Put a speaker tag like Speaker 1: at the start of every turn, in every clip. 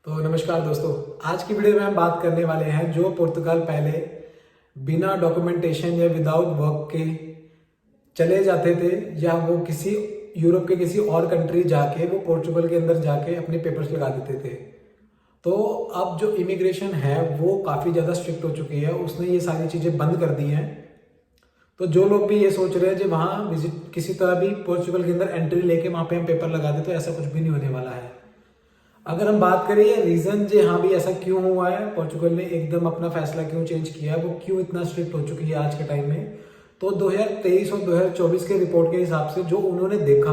Speaker 1: तो नमस्कार दोस्तों, आज की वीडियो में हम बात करने वाले हैं जो पुर्तगाल पहले बिना डॉक्यूमेंटेशन या विदाउट वर्क के चले जाते थे या वो किसी यूरोप के किसी और कंट्री जाके वो पोर्चुगल के अंदर जाके अपने पेपर्स लगा देते थे। तो अब जो इमिग्रेशन है वो काफ़ी ज़्यादा स्ट्रिक्ट हो चुकी है, उसने ये सारी चीज़ें बंद कर दी हैं। तो जो लोग भी ये सोच रहे हैं कि वहाँ विजिट किसी तरह भी पोर्चुगल के अंदर एंट्री लेके वहाँ पे हम पेपर लगा दें, तो ऐसा कुछ भी नहीं होने वाला है। अगर हम बात करें ये रीजन जो हाँ भी ऐसा क्यों हुआ है, पोर्चुगल ने एकदम अपना फैसला क्यों चेंज किया, वो क्यों इतना स्ट्रिक्ट हो चुकी है आज के टाइम में, तो 2023 और 2024 के रिपोर्ट के हिसाब से जो उन्होंने देखा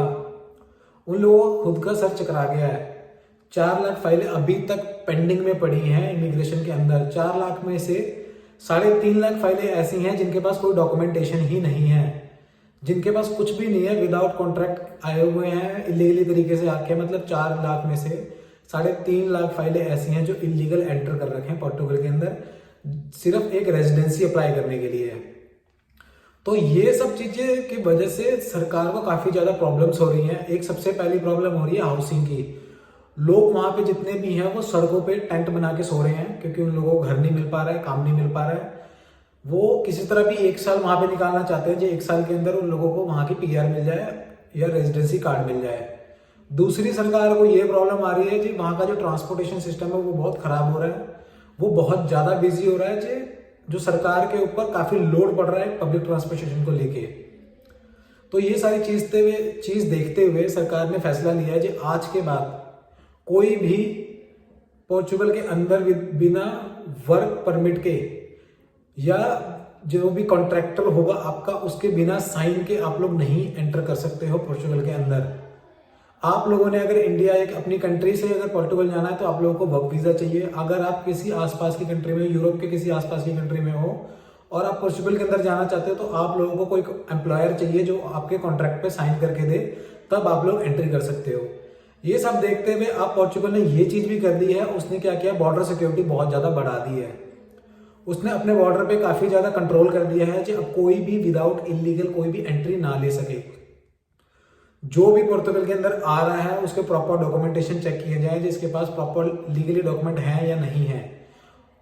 Speaker 1: उन लोगों को खुद का सर चकरा गया है। 4 लाख फाइलें अभी तक पेंडिंग में पड़ी हैं इमिग्रेशन के अंदर। 4 लाख में से 3.5 लाख फाइलें ऐसी हैं जिनके पास कोई डॉक्यूमेंटेशन ही नहीं है, जिनके पास कुछ भी नहीं है, विदाउट कॉन्ट्रैक्ट आए हुए हैं, इलीगली तरीके से आके। मतलब 4 लाख में से 3.5 लाख फाइलें ऐसी हैं जो इलीगल एंटर कर रखे हैं पोर्टुगल के अंदर, सिर्फ एक रेजिडेंसी अप्लाई करने के लिए। तो ये सब चीजें की वजह से सरकार को काफी ज्यादा प्रॉब्लम्स हो रही हैं। एक सबसे पहली प्रॉब्लम हो रही है हाउसिंग की। लोग वहां पे जितने भी हैं वो सड़कों पे टेंट बना के सो रहे हैं क्योंकि उन लोगों को घर नहीं मिल पा रहा है, काम नहीं मिल पा रहा है। वो किसी तरह भी 1 साल वहां पे निकालना चाहते हैं जो 1 साल के अंदर उन लोगों को वहां की पीआर मिल जाए या रेजिडेंसी कार्ड मिल जाए। दूसरी सरकार को ये प्रॉब्लम आ रही है कि वहाँ का जो ट्रांसपोर्टेशन सिस्टम है वो बहुत खराब हो रहा है, वो बहुत ज़्यादा बिजी हो रहा है, जो सरकार के ऊपर काफ़ी लोड पड़ रहा है पब्लिक ट्रांसपोर्टेशन को लेके। तो ये सारी चीज़ देखते हुए सरकार ने फैसला लिया है कि आज के बाद कोई भी पोर्चुगल के अंदर बिना वर्क परमिट के या जो भी कॉन्ट्रैक्टर होगा आपका, उसके बिना साइन के आप लोग नहीं एंटर कर सकते हो पोर्चुगल के अंदर। आप लोगों ने अगर इंडिया एक अपनी कंट्री से अगर पोर्टुगल जाना है तो आप लोगों को वर्क वीजा चाहिए। अगर आप किसी आसपास की कंट्री में, यूरोप के किसी आसपास की कंट्री में हो और आप पोर्चुगल के अंदर जाना चाहते हो तो आप लोगों को कोई एम्प्लॉयर चाहिए जो आपके कॉन्ट्रैक्ट पे साइन करके दे, तब आप लोग एंट्री कर सकते हो। ये सब देखते हुए अब पोर्चुगल ने ये चीज भी कर दी है, उसने क्या किया, बॉर्डर सिक्योरिटी बहुत ज्यादा बढ़ा दी है। उसने अपने बॉर्डर पे काफी ज्यादा कंट्रोल कर दिया है कि अब कोई भी विदाउट इलीगल कोई भी एंट्री ना ले सके। जो भी पोर्टुगल के अंदर आ रहा है उसके प्रॉपर डॉक्यूमेंटेशन चेक किए जाए, जिसके पास प्रॉपर लीगली डॉक्यूमेंट है या नहीं है,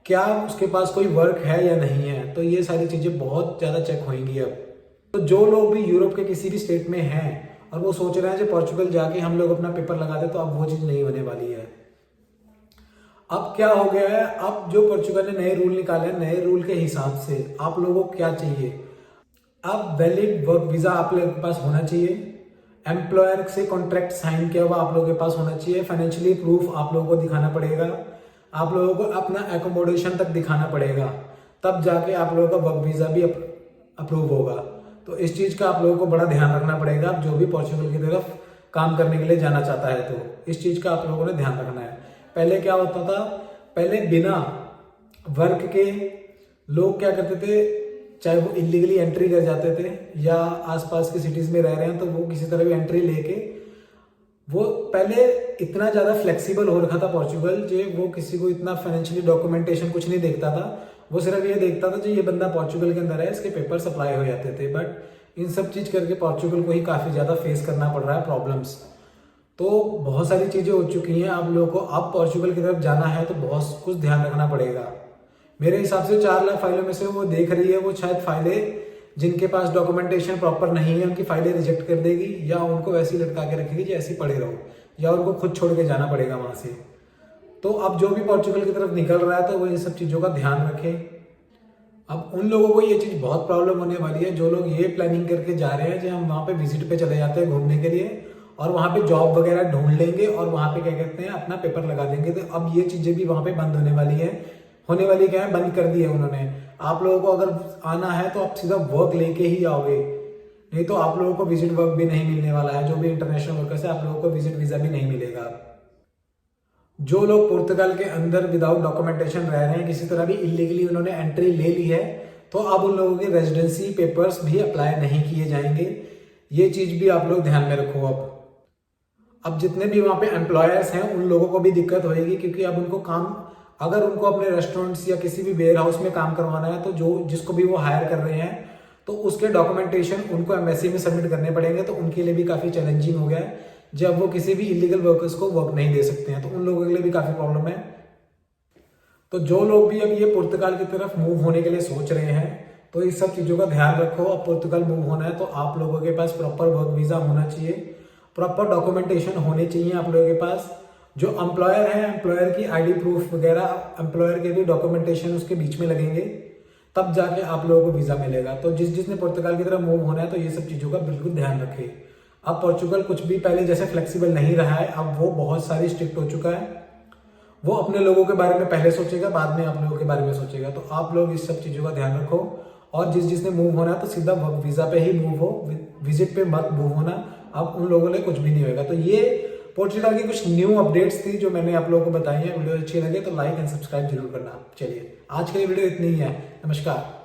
Speaker 1: क्या उसके पास कोई वर्क है या नहीं है। तो ये सारी चीजें बहुत ज्यादा चेक होंगी अब। तो जो लोग भी यूरोप के किसी भी स्टेट में हैं और वो सोच रहे हैं कि पोर्चुगल जाके हम लोग अपना पेपर लगा दे, तो अब वो चीज नहीं होने वाली है। अब क्या हो गया है, अब जो पोर्चुगल ने नए रूल निकाले हैं, नए रूल के हिसाब से आप लोगों को क्या चाहिए, अब वैलिड वर्क वीजा आप लोगों के पास होना चाहिए, एम्प्लॉयर से कॉन्ट्रैक्ट साइन किया हुआ आप लोगों के पास होना चाहिए, फाइनेंशियली प्रूफ आप लोगों को दिखाना पड़ेगा, आप लोगों को अपना एकोमोडेशन तक दिखाना पड़ेगा, तब जाके आप लोगों का वर्क वीजा भी अप्रूव होगा। तो इस चीज का आप लोगों को बड़ा ध्यान रखना पड़ेगा। जो भी पोर्चुगल की तरफ काम करने के लिए जाना चाहता है तो इस चीज का आप लोगों ने ध्यान रखना है। पहले क्या होता था, पहले बिना वर्क के लोग क्या करते थे, चाहे वो इलीगली एंट्री कर जाते थे या आसपास की सिटीज में रह रहे हैं तो वो किसी तरह भी एंट्री लेके, वो पहले इतना ज्यादा फ्लेक्सिबल हो रखा था पोर्चुगल, जो वो किसी को इतना फाइनेंशियली डॉक्यूमेंटेशन कुछ नहीं देखता था। वो सिर्फ ये देखता था जो ये बंदा पोर्चुगल के अंदर है, इसके पेपर सप्लाई हो जाते थे। बट इन सब चीज करके पोर्चुगल को ही काफी ज्यादा फेस करना पड़ रहा है प्रॉब्लम्स। तो बहुत सारी चीजें हो चुकी हैं। आप लोगों को अब पोर्चुगल की तरफ जाना है तो बहुत कुछ ध्यान रखना पड़ेगा। मेरे हिसाब से 4 लाख फाइलों में से वो देख रही है, वो शायद फाइलें जिनके पास डॉक्यूमेंटेशन प्रॉपर नहीं है उनकी फाइलें रिजेक्ट कर देगी, या उनको वैसे ही लटका के रखेगी कि ऐसे पड़े रहो, या उनको खुद छोड़ के जाना पड़ेगा वहां से। तो अब जो भी पोर्चुगल की तरफ निकल रहा है तो वो इन सब चीजों का ध्यान रखे। अब उन लोगों को ये चीज बहुत प्रॉब्लम होने वाली है जो लोग ये प्लानिंग करके जा रहे हैं, जो हम वहां पे विजिट पे चले जाते हैं घूमने के लिए और वहां पे जॉब वगैरह ढूंढ लेंगे और वहां पे क्या कहते हैं अपना पेपर लगा देंगे। तो अब ये चीजें भी वहां पे बंद होने वाली है। होने वाली क्या है, बंद कर दी है उन्होंने। आप लोगों को अगर आना है तो आप सीधा वर्क लेके ही आओगे, नहीं तो आप लोगों को विजिट वर्क भी नहीं मिलने वाला है। जो भी इंटरनेशनल वर्कर्स है आप लोगों को विजिट वीजा भी नहीं मिलेगा। जो लोग पुर्तगाल के अंदर विदाउट डॉक्यूमेंटेशन रह रहे हैं, किसी तरह भी इलीगली उन्होंने एंट्री ले ली है, तो अब उन लोगों के रेजिडेंसी पेपर्स भी अप्लाई नहीं किए जाएंगे। ये चीज भी आप लोग ध्यान में रखो। अब जितने भी वहां पे एम्प्लॉयर्स हैं उन लोगों को भी दिक्कत होगी, क्योंकि अब उनको काम, अगर उनको अपने रेस्टोरेंट्स या किसी भी वेयर हाउस में काम करवाना है तो जो जिसको भी वो हायर कर रहे हैं तो उसके डॉक्यूमेंटेशन उनको एम्बेसी में सबमिट करने पड़ेंगे। तो उनके लिए भी काफी चैलेंजिंग हो गया है, जब वो किसी भी इलीगल वर्कर्स को वर्क नहीं दे सकते हैं, तो उन लोगों के लिए भी काफी प्रॉब्लम है। तो जो लोग भी अब ये पुर्तगाल की तरफ मूव होने के लिए सोच रहे हैं, तो इस सब चीजों का ध्यान रखो। अब पुर्तगाल मूव होना है तो आप लोगों के पास प्रॉपर वर्क वीजा होना चाहिए, प्रॉपर डॉक्यूमेंटेशन होने चाहिए आप लोगों के पास। जो एम्प्लॉयर है, एम्प्लॉयर की आईडी प्रूफ वगैरह, एम्प्लॉयर के भी डॉक्यूमेंटेशन उसके बीच में लगेंगे, तब जाके आप लोगों को वीजा मिलेगा। तो जिसने पुर्तगाल की तरफ मूव होना है तो ये सब चीजों का बिल्कुल ध्यान रखें। अब पोर्चुगल कुछ भी पहले जैसे फ्लेक्सिबल नहीं रहा है, अब वो बहुत सारी स्ट्रिक्ट हो चुका है। वो अपने लोगों के बारे में पहले सोचेगा, बाद में आप लोगों के बारे में सोचेगा। तो आप लोग इस सब चीजों का ध्यान रखो, और जिसने मूव होना है तो सीधा वर्क वीजा पे ही मूव हो, विजिट पे मत मूव होना। अब उन लोगों ने कुछ भी नहीं होगा। तो ये पोर्चुगल की कुछ न्यू अपडेट्स थी जो मैंने आप लोगों को बताई है। वीडियो अच्छी लगे तो लाइक एंड सब्सक्राइब जरूर करना। चलिए आज के लिए वीडियो इतनी ही है। नमस्कार।